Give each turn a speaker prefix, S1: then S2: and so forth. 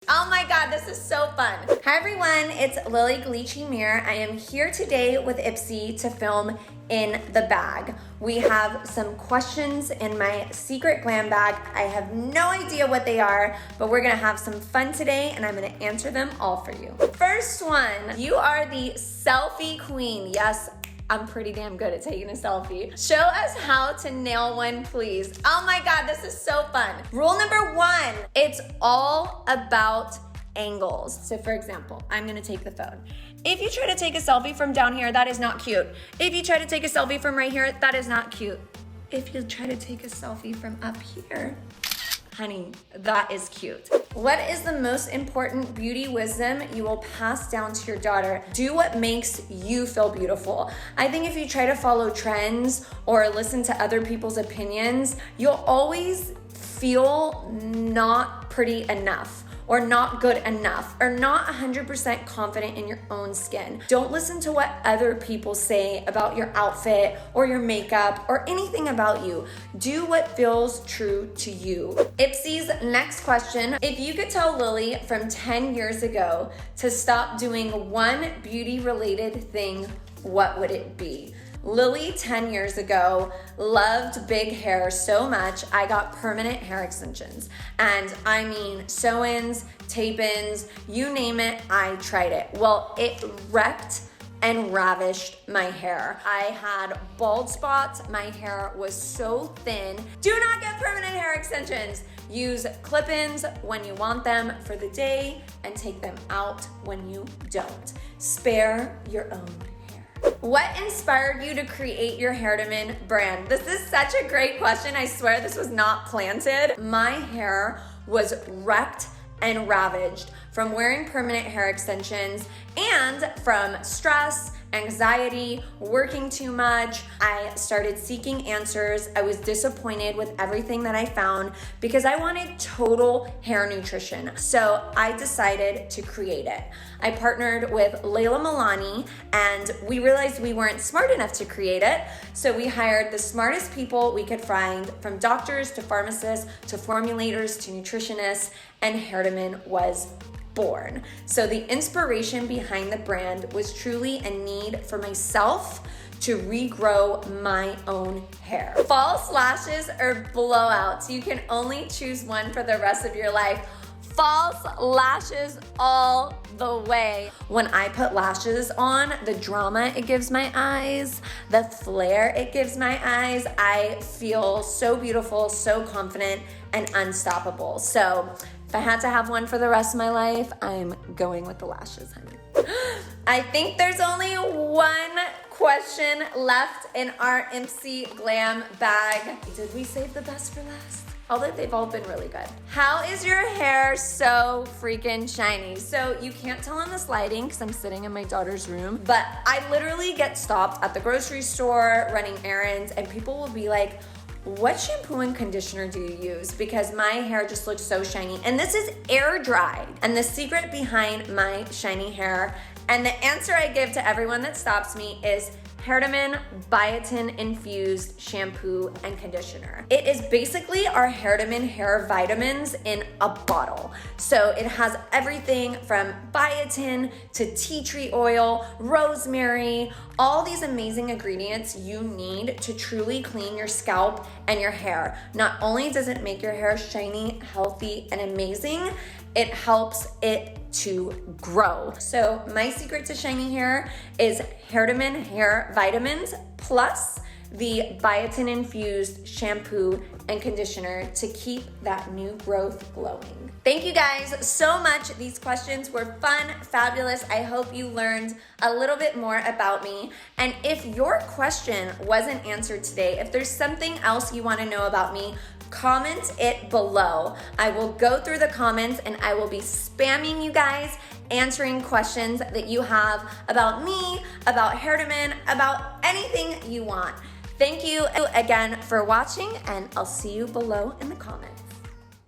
S1: Oh my God, this is so fun. Hi everyone, it's Lilly Ghalichi of HAIRtamin. I am here today with IPSY to film in the bag. We have some questions in my secret glam bag. I have no idea what they are, but we're gonna have some fun today and I'm gonna answer them all for you. First one, you are the selfie queen. Yes, I'm pretty damn good at taking a selfie. Show us how to nail one, please. Oh my God, this is so fun. Rule number one, it's all about angles. So for example, I'm gonna take the phone. If you try to take a selfie from down here, that is not cute. If you try to take a selfie from right here, that is not cute. If you try to take a selfie from up here, honey, that is cute. What is the most important beauty wisdom you will pass down to your daughter? Do what makes you feel beautiful. I think if you try to follow trends or listen to other people's opinions, you'll always feel not pretty enough, or not good enough, or not 100% confident in your own skin. Don't listen to what other people say about your outfit or your makeup or anything about you. Do what feels true to you. IPSY's next question, if you could tell Lilly from 10 years ago to stop doing one beauty-related thing, what would it be? Lilly 10 years ago loved big hair so much, I got permanent hair extensions. And I mean sew-ins, tape-ins, you name it, I tried it. Well, it wrecked and ravished my hair. I had bald spots, my hair was so thin. Do not get permanent hair extensions. Use clip-ins when you want them for the day and take them out when you don't. Spare your own. What inspired you to create your Hairdoman brand? This is such a great question. I swear this was not planted. My hair was wrecked and ravaged from wearing permanent hair extensions and from stress, anxiety, working too much. I started seeking answers. I was disappointed with everything that I found because I wanted total hair nutrition. So I decided to create it. I partnered with Layla Milani and we realized we weren't smart enough to create it. So we hired the smartest people we could find, from doctors to pharmacists to formulators to nutritionists, and Hairdoman was born. So the inspiration behind the brand was truly a need for myself to regrow my own hair. False lashes or blowouts, you can only choose one for the rest of your life. False lashes all the way. When I put lashes on, the drama it gives my eyes, the flare it gives my eyes, I feel so beautiful, so confident, and unstoppable. So if I had to have one for the rest of my life, I'm going with the lashes, honey. I think there's only one question left in our IPSY glam bag. Did we save the best for last? Although they've all been really good. How is your hair so freaking shiny? So you can't tell on this lighting because I'm sitting in my daughter's room, but I literally get stopped at the grocery store running errands and people will be like, what shampoo and conditioner do you use? Because my hair just looks so shiny. And this is air dried. And the secret behind my shiny hair, and the answer I give to everyone that stops me, is Hairdoman Biotin Infused Shampoo and Conditioner. It is basically our Hairdoman hair vitamins in a bottle. So it has everything from biotin to tea tree oil, rosemary, all these amazing ingredients you need to truly clean your scalp and your hair. Not only does it make your hair shiny, healthy, and amazing, it helps it to grow. So my secret to shiny hair is Hairdoman hair vitamins plus the biotin infused shampoo and conditioner to keep that new growth glowing. Thank you guys so much. These questions were fun, fabulous. I hope you learned a little bit more about me. And if your question wasn't answered today, if there's something else you want to know about me, comment it below. I will go through the comments and I will be spamming you guys, answering questions that you have about me, about Hairdoman, about anything you want. Thank you again for watching, and I'll see you below in the comments.